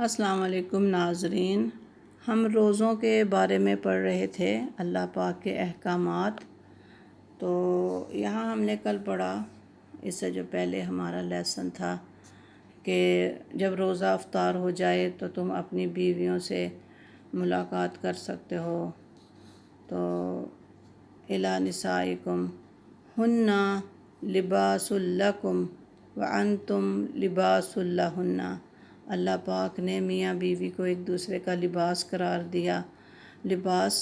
السلام علیکم ناظرین، ہم روزوں کے بارے میں پڑھ رہے تھے، اللہ پاک کے احکامات۔ تو یہاں ہم نے کل پڑھا، اس سے جو پہلے ہمارا لیسن تھا کہ جب روزہ افطار ہو جائے تو تم اپنی بیویوں سے ملاقات کر سکتے ہو۔ تو الی نسائکم ہن لباس لکم وانتم لباس لہن۔ اللہ پاک نے میاں بیوی کو ایک دوسرے کا لباس قرار دیا۔ لباس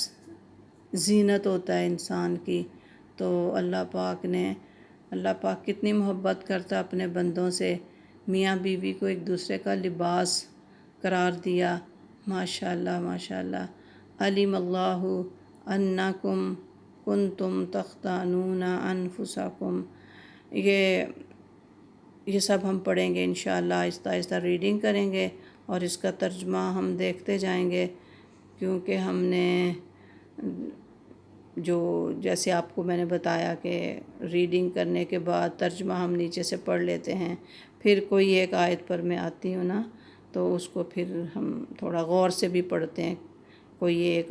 زینت ہوتا ہے انسان کی، تو اللہ پاک کتنی محبت کرتا اپنے بندوں سے، میاں بیوی کو ایک دوسرے کا لباس قرار دیا۔ ماشاءاللہ ماشاءاللہ۔ علم اللہ انکم کنتم تختانون انفسکم۔ یہ سب ہم پڑھیں گے انشاءاللہ، آہستہ آہستہ ریڈنگ کریں گے اور اس کا ترجمہ ہم دیکھتے جائیں گے، کیونکہ ہم نے جیسے آپ کو میں نے بتایا کہ ریڈنگ کرنے کے بعد ترجمہ ہم نیچے سے پڑھ لیتے ہیں، پھر کوئی ایک آیت پر میں آتی ہوں نا تو اس کو پھر ہم تھوڑا غور سے بھی پڑھتے ہیں، کوئی ایک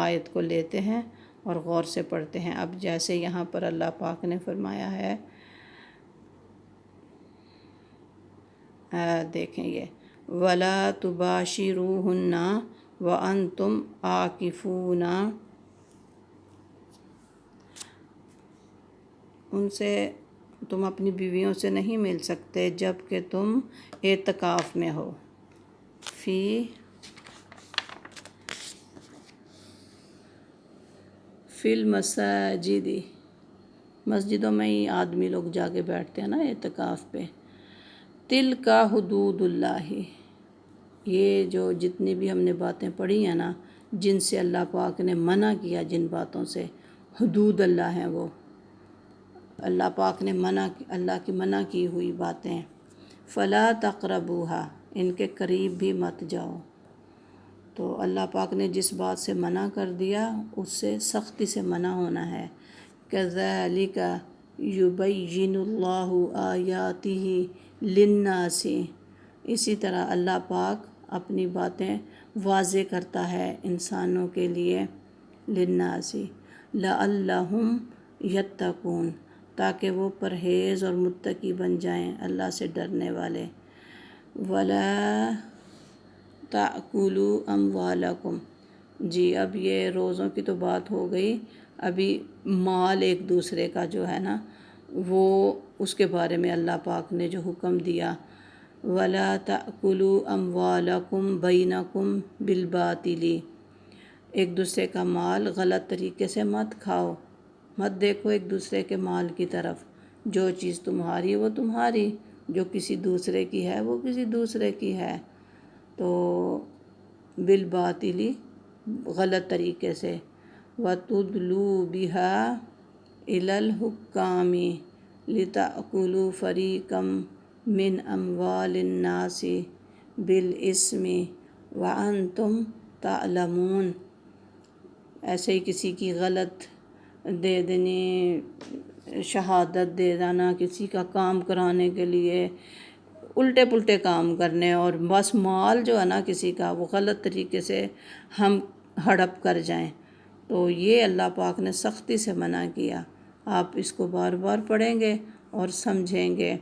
آیت کو لیتے ہیں اور غور سے پڑھتے ہیں۔ اب جیسے یہاں پر اللہ پاک نے فرمایا ہے، دیکھیں یہ وَلَا تُبَاشِرُوهُنَّ وَأَنْتُمْ عَاكِفُونَ، ان سے تم اپنی بیویوں سے نہیں مل سکتے جب کہ تم اعتکاف میں ہو۔ فی المساجد، مسجدوں میں ہی آدمی لوگ جا کے بیٹھتے ہیں نا اعتکاف پہ۔ تلک حدود اللہ، یہ جو جتنی بھی ہم نے باتیں پڑھی ہیں نا، جن سے اللہ پاک نے منع کیا، جن باتوں سے، حدود اللہ ہیں وہ، اللہ پاک نے اللہ کی منع کی ہوئی باتیں۔ فلا تقربوها، ان کے قریب بھی مت جاؤ۔ تو اللہ پاک نے جس بات سے منع کر دیا اس سے سختی سے منع ہونا ہے۔ کذالک یبین اللہ آیاتہ للناس، اسی طرح اللہ پاک اپنی باتیں واضح کرتا ہے انسانوں کے لیے، للناس لعلہم یتقون، تاکہ وہ پرہیز اور متقی بن جائیں، اللہ سے ڈرنے والے۔ ولا تأکلوا اموالکم، جی اب یہ روزوں کی تو بات ہو گئی، ابھی مال ایک دوسرے کا جو ہے نا وہ اس کے بارے میں اللہ پاک نے جو حکم دیا، ولا تأکلوا اموالکم بینکم بالباطل، ایک دوسرے کا مال غلط طریقے سے مت کھاؤ، مت دیکھو ایک دوسرے کے مال کی طرف، جو چیز تمہاری وہ تمہاری، جو کسی دوسرے کی ہے وہ کسی دوسرے کی ہے۔ تو بالباطل، غلط طریقے سے، وَتُدْلُوا بِهَا إِلَى الْحُكَّامِ لِتَأْكُلُوا فَرِيقًا مِّنْ أَمْوَالِ النَّاسِ بِالْإِثْمِ وَأَنْتُمْ تَعْلَمُونَ، ایسے ہی کسی کی غلط دے دینی، شہادت دے دینا کسی کا کام کرانے کے لیے، الٹے پلٹے کام کرنے، اور بس مال جو ہے نا کسی کا وہ غلط طریقے سے ہم ہڑپ کر جائیں، تو یہ اللہ پاک نے سختی سے منع کیا۔ آپ اس کو بار بار پڑھیں گے اور سمجھیں گے،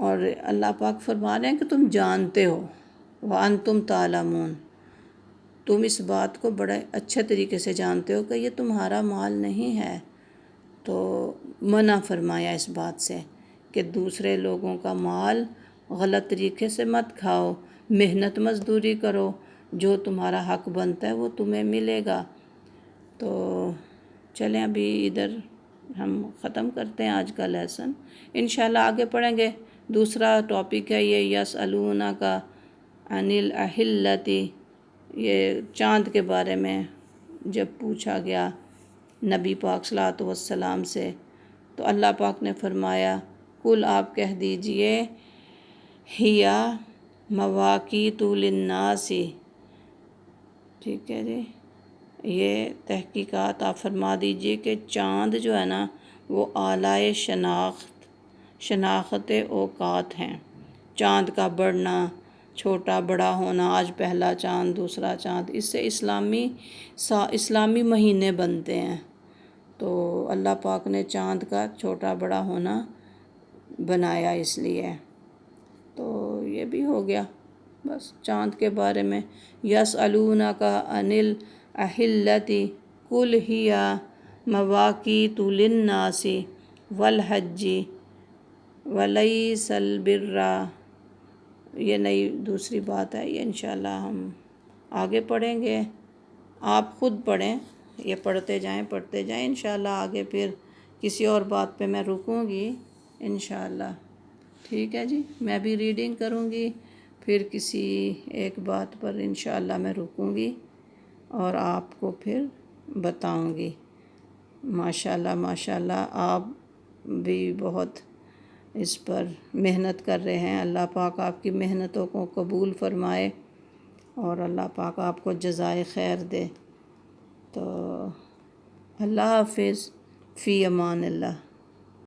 اور اللہ پاک فرما رہے ہیں کہ تم جانتے ہو، وَأَنْتُمْ تَعْلَمُونَ، تم اس بات کو بڑے اچھے طریقے سے جانتے ہو کہ یہ تمہارا مال نہیں ہے، تو منع فرمایا اس بات سے کہ دوسرے لوگوں کا مال غلط طریقے سے مت کھاؤ، محنت مزدوری کرو، جو تمہارا حق بنتا ہے وہ تمہیں ملے گا۔ تو چلیں ابھی ادھر ہم ختم کرتے ہیں آج کا لیسن، انشاءاللہ آگے پڑھیں گے۔ دوسرا ٹاپک ہے یہ یسألونک عن الأہلۃ، یہ چاند کے بارے میں جب پوچھا گیا نبی پاک صلی اللہ علیہ وسلم سے، تو اللہ پاک نے فرمایا، قل آپ کہہ دیجئے، ہیا مواقیت للناس، ٹھیک ہے جی، یہ تحقیقات آپ فرما دیجئے کہ چاند جو ہے نا وہ آلائے شناخت اوقات ہیں، چاند کا بڑھنا، چھوٹا بڑا ہونا، آج پہلا چاند دوسرا چاند، اس سے اسلامی مہینے بنتے ہیں۔ تو اللہ پاک نے چاند کا چھوٹا بڑا ہونا بنایا اس لیے۔ تو یہ بھی ہو گیا بس چاند کے بارے میں۔ یسألونک عن الأہلۃ قل ہی مواقیت للناس والحج ولیس البر، یہ نئی دوسری بات ہے، یہ انشاءاللہ ہم آگے پڑھیں گے۔ آپ خود پڑھیں، یہ پڑھتے جائیں انشاءاللہ آگے پھر کسی اور بات پہ میں رکوں گی انشاءاللہ۔ ٹھیک ہے جی، میں بھی ریڈنگ کروں گی، پھر کسی ایک بات پر انشاءاللہ میں رکوں گی اور آپ کو پھر بتاؤں گی۔ ماشاءاللہ ماشاءاللہ آپ بھی بہت اس پر محنت کر رہے ہیں، اللہ پاک آپ کی محنتوں کو قبول فرمائے اور اللہ پاک آپ کو جزائے خیر دے۔ تو اللہ حافظ، فی امان اللہ۔